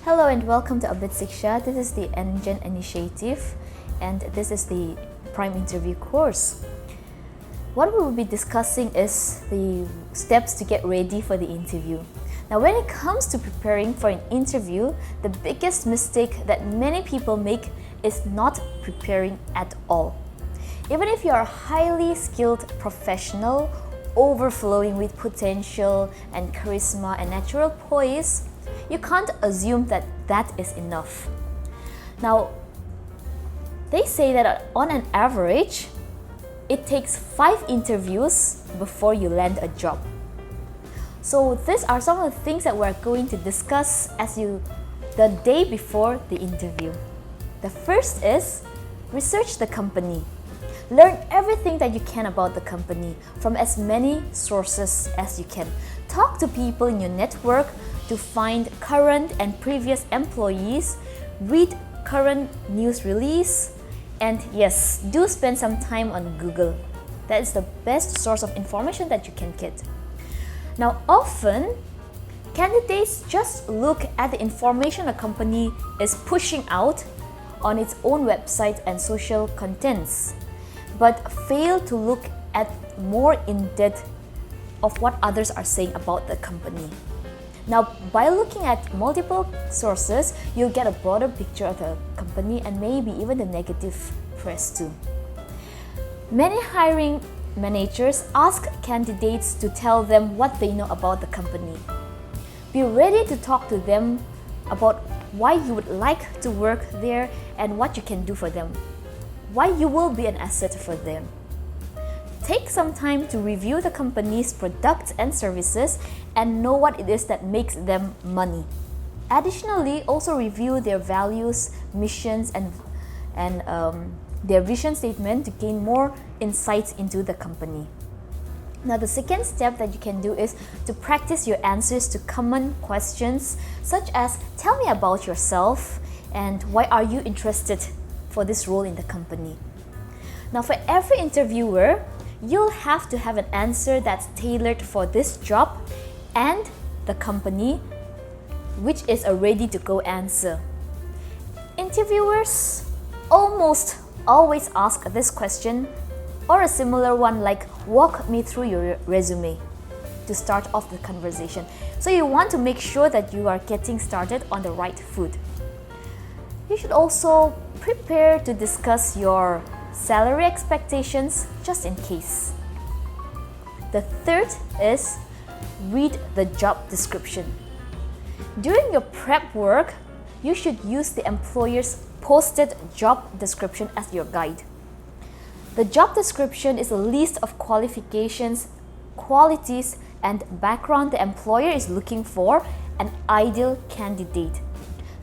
Hello and welcome to Abhith Siksha. This is the Engine Initiative and this is the Prime Interview course. What we will be discussing is the steps to get ready for the interview. Now, when it comes to preparing for an interview, the biggest mistake that many people make is not preparing at all. Even if you are a highly skilled professional, overflowing with potential and charisma and natural poise, you can't assume that that is enough. Now, they say that on an average, it takes 5 interviews before you land a job. So these are some of the things that we're going to discuss the day before the interview. The first is research the company. Learn everything that you can about the company from as many sources as you can. Talk to people in your network to find current and previous employees, read current news release, and yes, do spend some time on Google. That is the best source of information that you can get. Now, often, candidates just look at the information a company is pushing out on its own website and social contents, but fail to look at more in depth of what others are saying about the company. Now, by looking at multiple sources, you'll get a broader picture of the company and maybe even the negative press too. Many hiring managers ask candidates to tell them what they know about the company. Be ready to talk to them about why you would like to work there and what you can do for them, why you will be an asset for them. Take some time to review the company's products and services and know what it is that makes them money. Additionally, also review their values, missions, and their vision statement to gain more insights into the company. Now, the second step that you can do is to practice your answers to common questions such as, tell me about yourself and why are you interested for this role in the company. Now, for every interviewer, you'll have to have an answer that's tailored for this job and the company, which is a ready-to-go answer. Interviewers almost always ask this question or a similar one like, walk me through your resume, to start off the conversation. So you want to make sure that you are getting started on the right foot. You should also prepare to discuss your salary expectations just in case. The third is read the job description. During your prep work, you should use the employer's posted job description as your guide. The job description is a list of qualifications, qualities, and background the employer is looking for an ideal candidate.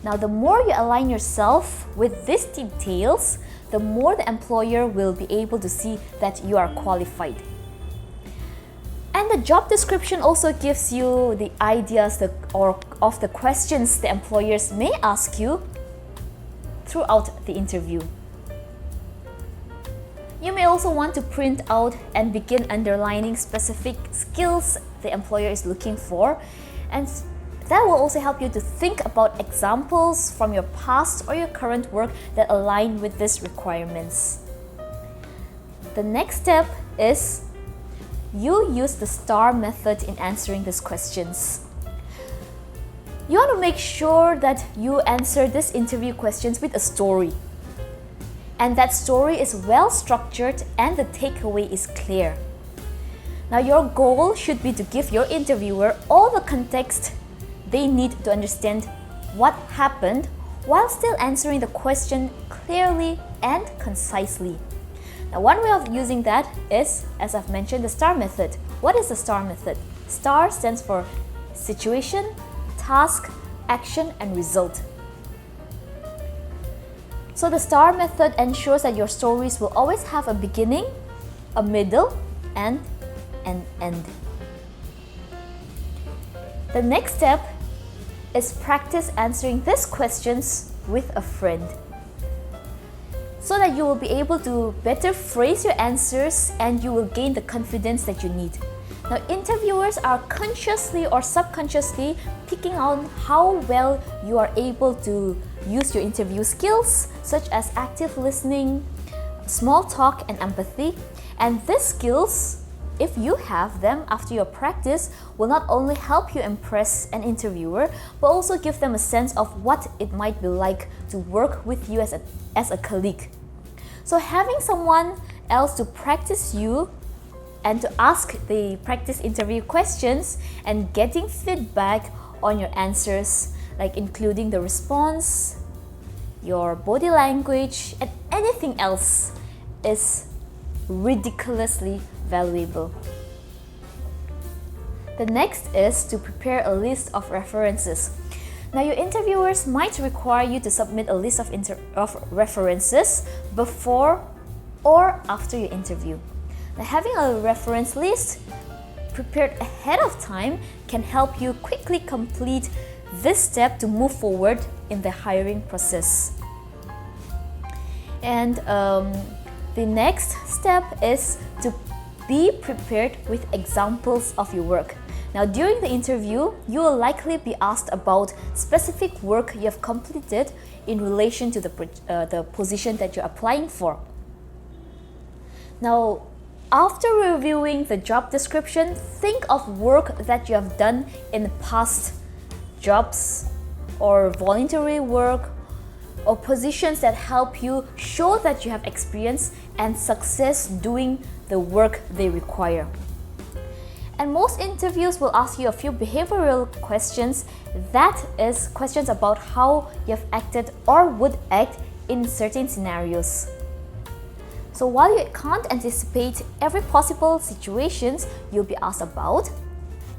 Now, the more you align yourself with these details, the more the employer will be able to see that you are qualified. And the job description also gives you the ideas of the questions the employers may ask you throughout the interview. You may also want to print out and begin underlining specific skills the employer is looking for, and that will also help you to think about examples from your past or your current work that align with these requirements. The next step is you use the STAR method in answering these questions. You want to make sure that you answer these interview questions with a story, and that story is well structured and the takeaway is clear. Now, your goal should be to give your interviewer all the context they need to understand what happened while still answering the question clearly and concisely. Now, one way of using that is, as I've mentioned, the STAR method. What is the STAR method? STAR stands for situation, task, action, and result. So the STAR method ensures that your stories will always have a beginning, a middle, and an end. The next step is practice answering these questions with a friend, so that you will be able to better phrase your answers and you will gain the confidence that you need. Now, interviewers are consciously or subconsciously picking out how well you are able to use your interview skills, such as active listening, small talk, and empathy. And these skills, if you have them after your practice, will not only help you impress an interviewer, but also give them a sense of what it might be like to work with you as a colleague. So having someone else to practice you and to ask the practice interview questions and getting feedback on your answers, like including the response, your body language, and anything else, is ridiculously valuable. The next is to prepare a list of references. Now, your interviewers might require you to submit a list of references before or after your interview. Now, having a reference list prepared ahead of time can help you quickly complete this step to move forward in the hiring process. And the next step is to be prepared with examples of your work. Now, during the interview, you will likely be asked about specific work you have completed in relation to the position that you're applying for. Now, after reviewing the job description, think of work that you have done in past jobs or voluntary work or positions that help you show that you have experience and success doing the work they require. And most interviews will ask you a few behavioral questions, that is, questions about how you have acted or would act in certain scenarios. So while you can't anticipate every possible situations you'll be asked about,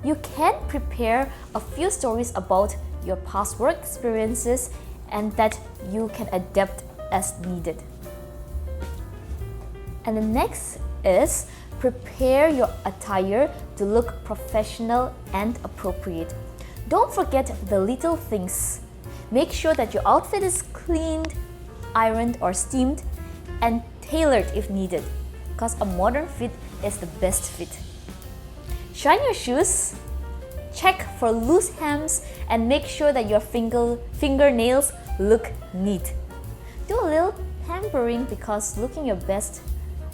you can prepare a few stories about your past work experiences and that you can adapt as needed. And the next is prepare your attire to look professional and appropriate. Don't forget the little things. Make sure that your outfit is cleaned, ironed or steamed, and tailored if needed, because a modern fit is the best fit. Shine your shoes, check for loose hems, and make sure that your fingernails look neat. Do a little pampering because looking your best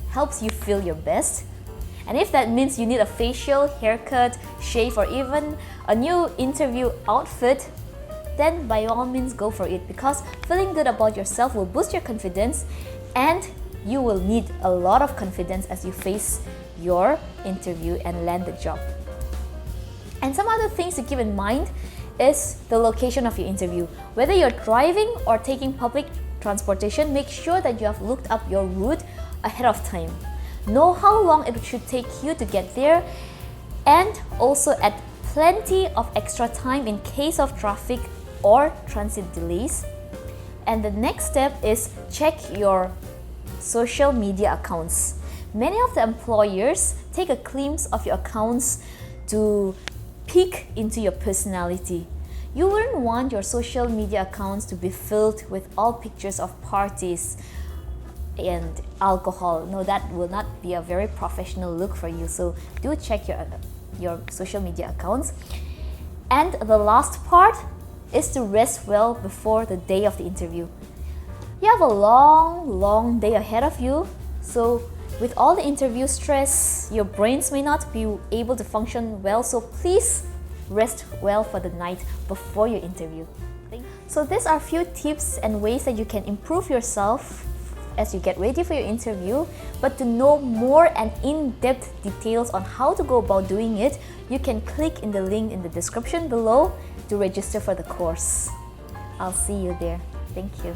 helps you feel your best. And if that means you need a facial, haircut, shave, or even a new interview outfit, then by all means go for it, because feeling good about yourself will boost your confidence, and you will need a lot of confidence as you face your interview and land the job. And some other things to keep in mind is the location of your interview. Whether you're driving or taking public transportation, make sure that you have looked up your route ahead of time. Know how long it should take you to get there, and also add plenty of extra time in case of traffic or transit delays. And the next step is check your social media accounts. Many of the employers take a glimpse of your accounts to peek into your personality. You wouldn't want your social media accounts to be filled with all pictures of parties and alcohol. No, that will not be a very professional look for you. So do check your social media accounts. And the last part is to rest well before the day of the interview. You have a long day ahead of you, so with all the interview stress, your brains may not be able to function well, so please rest well for the night before your interview. So these are a few tips and ways that you can improve yourself as you get ready for your interview. But to know more and in-depth details on how to go about doing it, you can click in the link in the description below to register for the course. I'll see you there. Thank you.